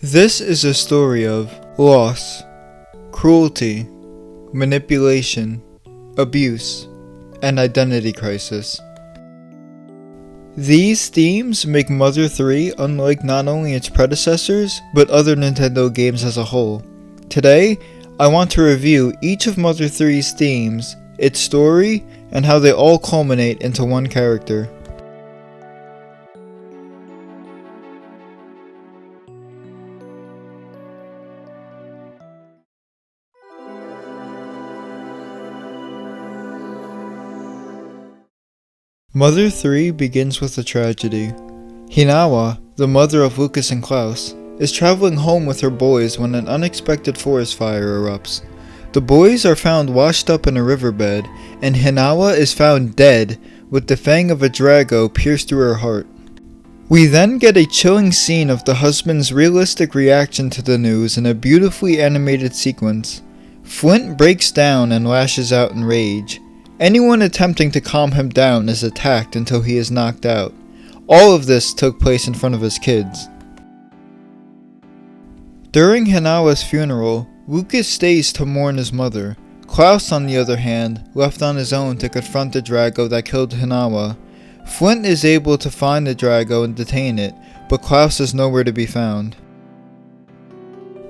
This is a story of loss, cruelty, manipulation, abuse, and identity crisis. These themes make Mother 3 unlike not only its predecessors, but other Nintendo games as a whole. Today, I want to review each of Mother 3's themes, its story, and how they all culminate into one character. Mother 3 begins with a tragedy. Hinawa, the mother of Lucas and Klaus, is traveling home with her boys when an unexpected forest fire erupts. The boys are found washed up in a riverbed, and Hinawa is found dead with the fang of a Drago pierced through her heart. We then get a chilling scene of the husband's realistic reaction to the news in a beautifully animated sequence. Flint breaks down and lashes out in rage. Anyone attempting to calm him down is attacked until he is knocked out. All of this took place in front of his kids. During Hinawa's funeral, Lucas stays to mourn his mother. Klaus, on the other hand, left on his own to confront the Drago that killed Hinawa. Flint is able to find the Drago and detain it, but Klaus is nowhere to be found.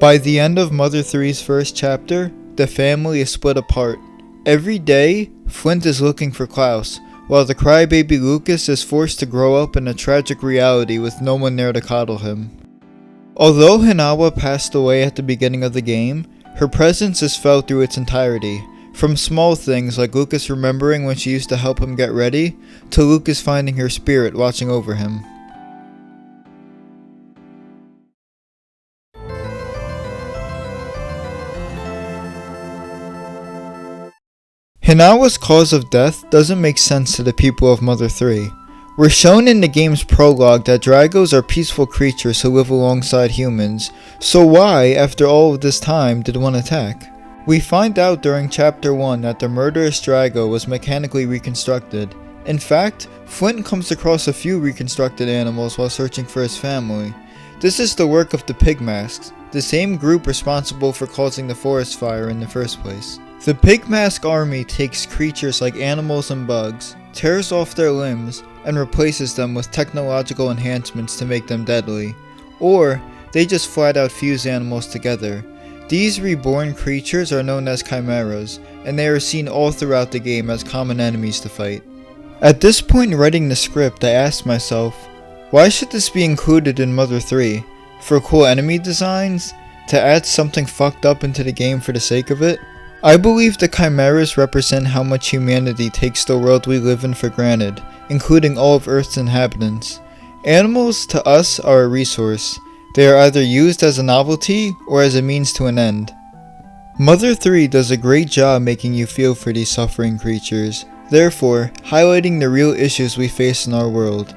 By the end of Mother 3's first chapter, the family is split apart. Every day, Flint is looking for Klaus, while the crybaby Lucas is forced to grow up in a tragic reality with no one there to coddle him. Although Hinawa passed away at the beginning of the game, her presence is felt through its entirety, from small things like Lucas remembering when she used to help him get ready, to Lucas finding her spirit watching over him. Hinawa's cause of death doesn't make sense to the people of Mother 3. We're shown in the game's prologue that Dragos are peaceful creatures who live alongside humans, so why, after all of this time, did one attack? We find out during Chapter 1 that the murderous Drago was mechanically reconstructed. In fact, Flint comes across a few reconstructed animals while searching for his family. This is the work of the Pigmasks, the same group responsible for causing the forest fire in the first place. The Pigmask army takes creatures like animals and bugs, tears off their limbs, and replaces them with technological enhancements to make them deadly. Or, they just flat out fuse animals together. These reborn creatures are known as chimeras, and they are seen all throughout the game as common enemies to fight. At this point in writing the script, I asked myself, why should this be included in Mother 3? For cool enemy designs? To add something fucked up into the game for the sake of it? I believe the chimeras represent how much humanity takes the world we live in for granted, including all of Earth's inhabitants. Animals to us are a resource. They are either used as a novelty or as a means to an end. Mother 3 does a great job making you feel for these suffering creatures, therefore highlighting the real issues we face in our world.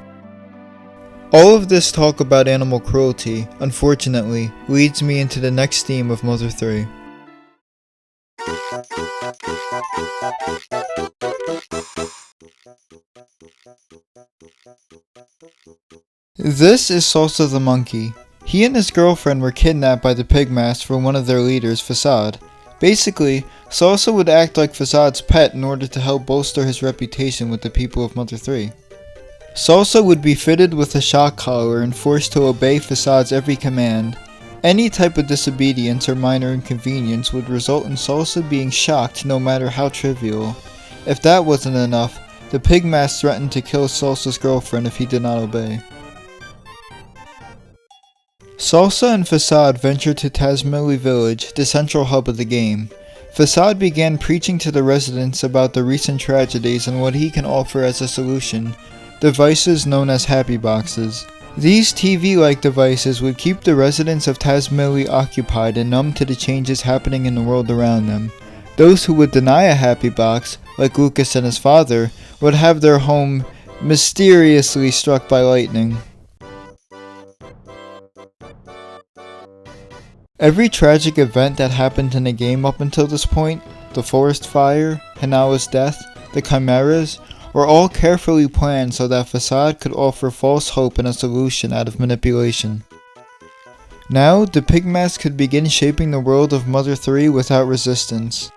All of this talk about animal cruelty, unfortunately, leads me into the next theme of Mother 3. This is Salsa the monkey. He and his girlfriend were kidnapped by the Pigmasks from one of their leaders, Facade. Basically, Salsa would act like Facade's pet in order to help bolster his reputation with the people of Mother 3. Salsa would be fitted with a shock collar and forced to obey Facade's every command. Any type of disobedience or minor inconvenience would result in Salsa being shocked no matter how trivial. If that wasn't enough, the Pigmasks threatened to kill Salsa's girlfriend if he did not obey. Salsa and Facade ventured to Tazmily Village, the central hub of the game. Facade began preaching to the residents about the recent tragedies and what he can offer as a solution, devices known as Happy Boxes. These TV-like devices would keep the residents of Tazmily occupied and numb to the changes happening in the world around them. Those who would deny a happy box, like Lucas and his father, would have their home mysteriously struck by lightning. Every tragic event that happened in the game up until this point, the forest fire, Hinawa's death, the chimeras, were all carefully planned so that Facade could offer false hope and a solution out of manipulation. Now, the Pigmasks could begin shaping the world of Mother 3 without resistance.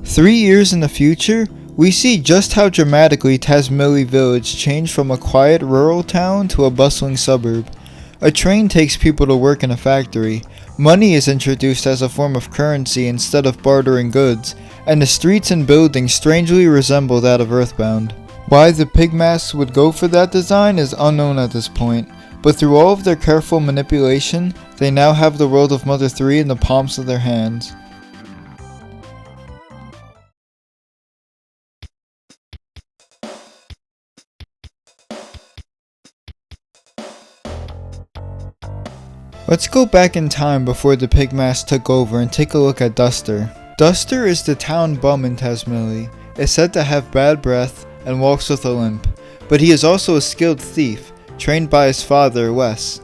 3 years in the future, we see just how dramatically Tazmily Village changed from a quiet rural town to a bustling suburb. A train takes people to work in a factory, money is introduced as a form of currency instead of bartering goods, and the streets and buildings strangely resemble that of Earthbound. Why the Pigmasks would go for that design is unknown at this point, but through all of their careful manipulation, they now have the world of Mother 3 in the palms of their hands. Let's go back in time before the Pigmasks took over and take a look at Duster. Duster is the town bum in Tazmily, is said to have bad breath and walks with a limp, but he is also a skilled thief, trained by his father, Wes.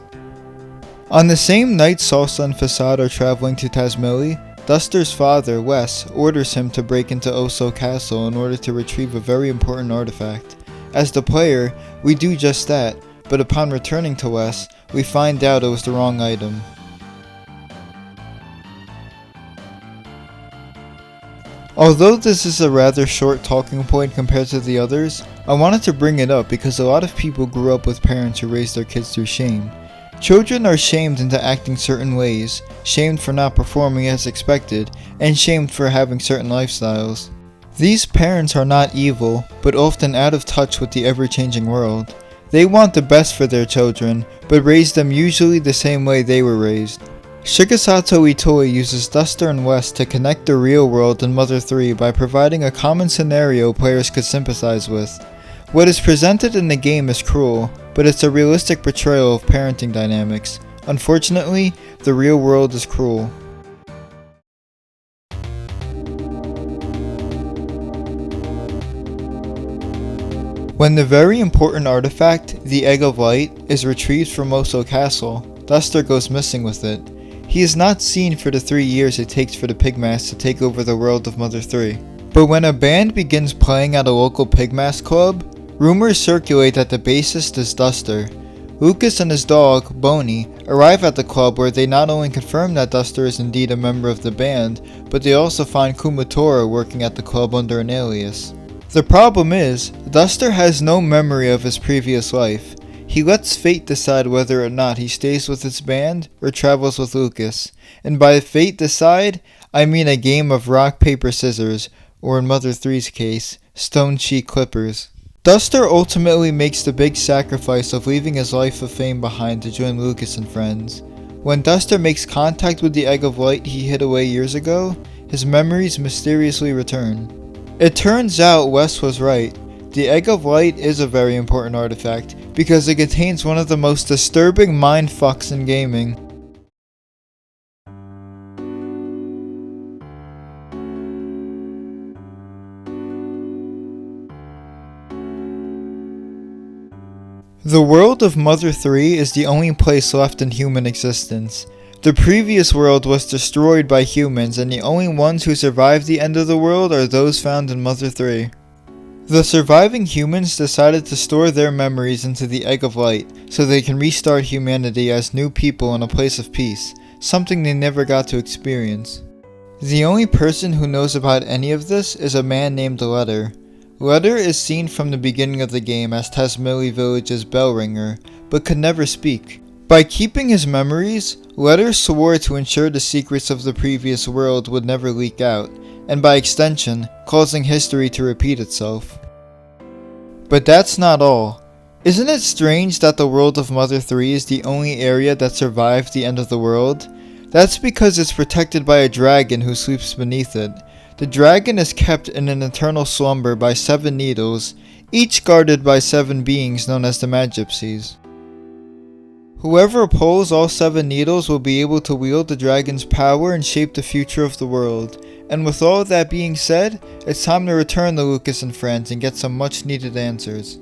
On the same night Salsa and Facade are traveling to Tazmily, Duster's father, Wes, orders him to break into Oso Castle in order to retrieve a very important artifact. As the player, we do just that, but upon returning to Wes, we find out it was the wrong item. Although this is a rather short talking point compared to the others, I wanted to bring it up because a lot of people grew up with parents who raised their kids through shame. Children are shamed into acting certain ways, shamed for not performing as expected, and shamed for having certain lifestyles. These parents are not evil, but often out of touch with the ever-changing world. They want the best for their children, but raise them usually the same way they were raised. Shigesato Itoi uses Duster and Wes to connect the real world and Mother 3 by providing a common scenario players could sympathize with. What is presented in the game is cruel, but it's a realistic portrayal of parenting dynamics. Unfortunately, the real world is cruel. When the very important artifact, the Egg of Light, is retrieved from Oso Castle, Duster goes missing with it. He is not seen for the 3 years it takes for the Pigmasks to take over the world of Mother 3. But when a band begins playing at a local Pigmask club, rumors circulate that the bassist is Duster. Lucas and his dog, Boney, arrive at the club where they not only confirm that Duster is indeed a member of the band, but they also find Kumatora working at the club under an alias. The problem is, Duster has no memory of his previous life. He lets fate decide whether or not he stays with his band or travels with Lucas. And by fate decide, I mean a game of rock, paper, scissors, or in Mother 3's case, stone, sheet, clippers. Duster ultimately makes the big sacrifice of leaving his life of fame behind to join Lucas and friends. When Duster makes contact with the Egg of Light he hid away years ago, his memories mysteriously return. It turns out Wes was right. The Egg of Light is a very important artifact because it contains one of the most disturbing mindfucks in gaming. The world of Mother 3 is the only place left in human existence. The previous world was destroyed by humans, and the only ones who survived the end of the world are those found in Mother 3. The surviving humans decided to store their memories into the Egg of Light, so they can restart humanity as new people in a place of peace, something they never got to experience. The only person who knows about any of this is a man named Letter. Letter is seen from the beginning of the game as Tazmily Village's bell ringer, but could never speak. By keeping his memories, Letter swore to ensure the secrets of the previous world would never leak out, and by extension, causing history to repeat itself. But that's not all. Isn't it strange that the world of Mother 3 is the only area that survived the end of the world? That's because it's protected by a dragon who sleeps beneath it. The dragon is kept in an eternal slumber by 7 needles, each guarded by 7 beings known as the Magypsies. Whoever pulls all 7 needles will be able to wield the dragon's power and shape the future of the world. And with all of that being said, it's time to return to Lucas and friends and get some much needed answers.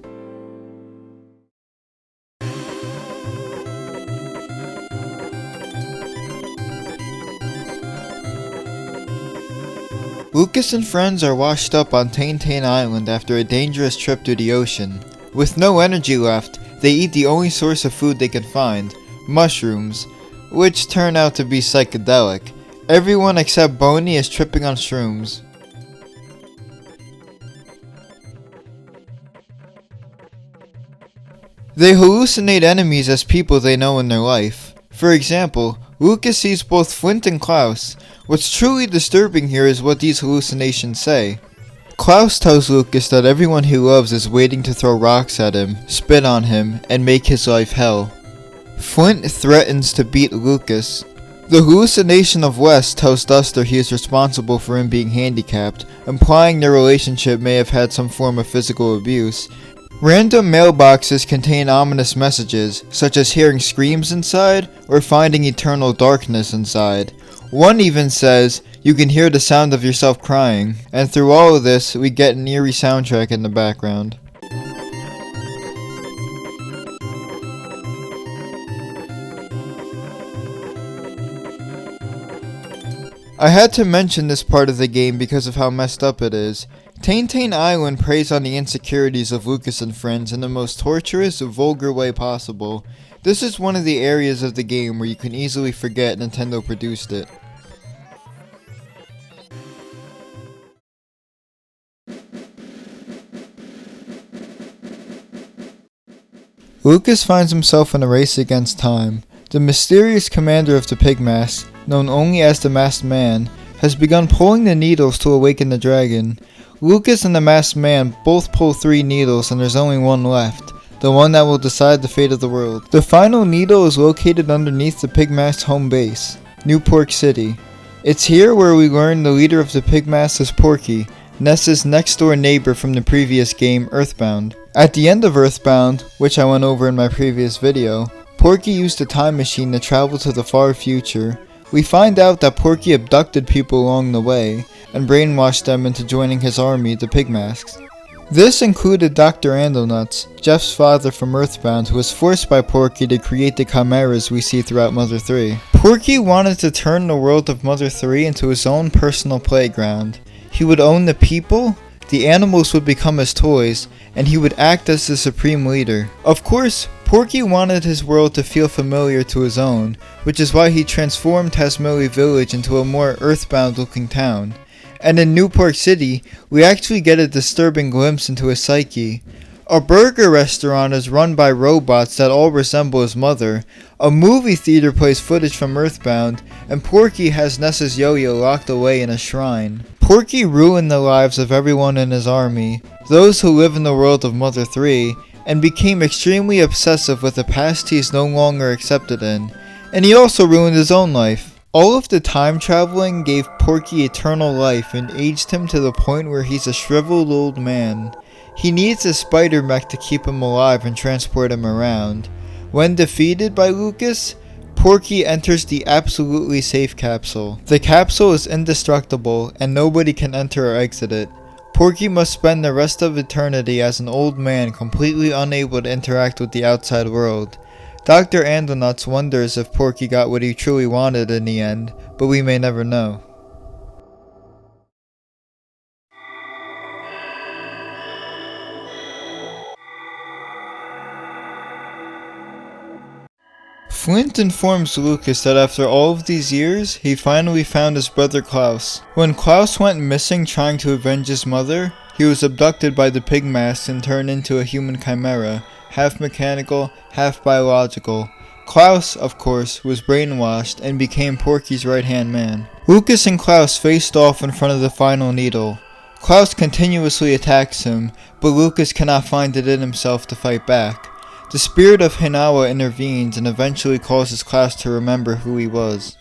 Lucas and friends are washed up on Tain Island after a dangerous trip through the ocean. With no energy left, they eat the only source of food they can find, mushrooms, which turn out to be psychedelic. Everyone except Boney is tripping on shrooms. They hallucinate enemies as people they know in their life. For example, Lucas sees both Flint and Klaus. What's truly disturbing here is what these hallucinations say. Klaus tells Lucas that everyone he loves is waiting to throw rocks at him, spit on him, and make his life hell. Flint threatens to beat Lucas. The hallucination of Wes tells Duster he is responsible for him being handicapped, implying their relationship may have had some form of physical abuse. Random mailboxes contain ominous messages, such as hearing screams inside or finding eternal darkness inside. One even says, "You can hear the sound of yourself crying," and through all of this, we get an eerie soundtrack in the background. I had to mention this part of the game because of how messed up it is. Tain Island preys on the insecurities of Lucas and friends in the most torturous, vulgar way possible. This is one of the areas of the game where you can easily forget Nintendo produced it. Lucas finds himself in a race against time. The mysterious commander of the Pigmasks, known only as the Masked Man, has begun pulling the needles to awaken the dragon. Lucas and the Masked Man both pull 3 needles and there's only one left, the one that will decide the fate of the world. The final needle is located underneath the Pigmasks' home base, Newport City. It's here where we learn the leader of the Pigmasks is Porky, Ness's next door neighbor from the previous game, Earthbound. At the end of Earthbound, which I went over in my previous video, Porky used a time machine to travel to the far future. We find out that Porky abducted people along the way, and brainwashed them into joining his army, the Pigmasks. This included Dr. Andelnuts, Jeff's father from Earthbound, who was forced by Porky to create the chimeras we see throughout Mother 3. Porky wanted to turn the world of Mother 3 into his own personal playground. He would own the people, the animals would become his toys, and he would act as the supreme leader. Of course, Porky wanted his world to feel familiar to his own, which is why he transformed Tasmilly Village into a more Earthbound looking town. And in Newport City, we actually get a disturbing glimpse into his psyche. A burger restaurant is run by robots that all resemble his mother, a movie theater plays footage from Earthbound, and Porky has Ness's yo-yo locked away in a shrine. Porky ruined the lives of everyone in his army, those who live in the world of Mother 3, and became extremely obsessive with a past he is no longer accepted in. And he also ruined his own life. All of the time traveling gave Porky eternal life and aged him to the point where he's a shriveled old man. He needs a spider mech to keep him alive and transport him around. When defeated by Lucas, Porky enters the absolutely safe capsule. The capsule is indestructible and nobody can enter or exit it. Porky must spend the rest of eternity as an old man completely unable to interact with the outside world. Dr. Andelnuts wonders if Porky got what he truly wanted in the end, but we may never know. Flint informs Lucas that after all of these years, he finally found his brother Klaus. When Klaus went missing trying to avenge his mother, he was abducted by the Pigmasks and turned into a human chimera, half mechanical, half biological. Klaus, of course, was brainwashed and became Porky's right-hand man. Lucas and Klaus faced off in front of the final needle. Klaus continuously attacks him, but Lucas cannot find it in himself to fight back. The spirit of Hinawa intervenes and eventually causes Klaus to remember who he was.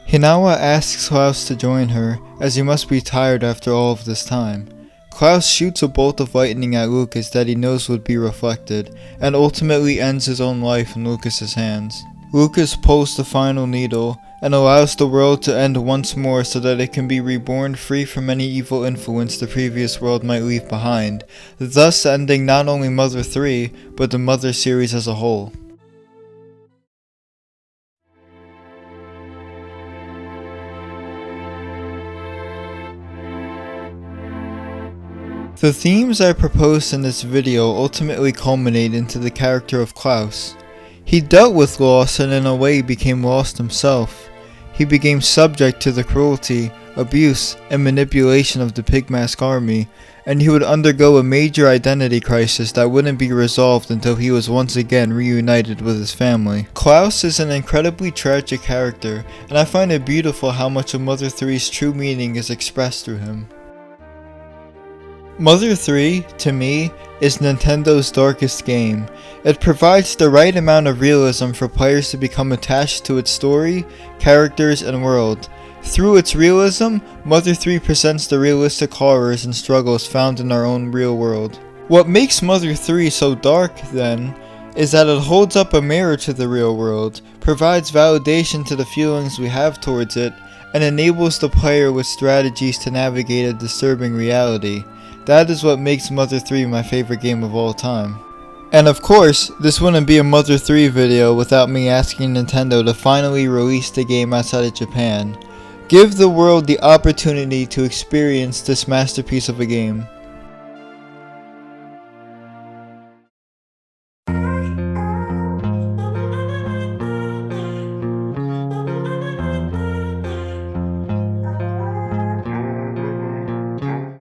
Hinawa asks Klaus to join her, as he must be tired after all of this time. Klaus shoots a bolt of lightning at Lucas that he knows would be reflected, and ultimately ends his own life in Lucas's hands. Lucas pulls the final needle, and allows the world to end once more so that it can be reborn free from any evil influence the previous world might leave behind, thus ending not only Mother 3, but the Mother series as a whole. The themes I proposed in this video ultimately culminate into the character of Klaus. He dealt with loss and in a way became lost himself. He became subject to the cruelty, abuse, and manipulation of the Pigmask army, and he would undergo a major identity crisis that wouldn't be resolved until he was once again reunited with his family. Klaus is an incredibly tragic character, and I find it beautiful how much of Mother 3's true meaning is expressed through him. Mother 3, to me, is Nintendo's darkest game. It provides the right amount of realism for players to become attached to its story, characters, and world. Through its realism, Mother 3 presents the realistic horrors and struggles found in our own real world. What makes Mother 3 so dark, then, is that it holds up a mirror to the real world, provides validation to the feelings we have towards it, and enables the player with strategies to navigate a disturbing reality. That is what makes Mother 3 my favorite game of all time. And of course, this wouldn't be a Mother 3 video without me asking Nintendo to finally release the game outside of Japan. Give the world the opportunity to experience this masterpiece of a game.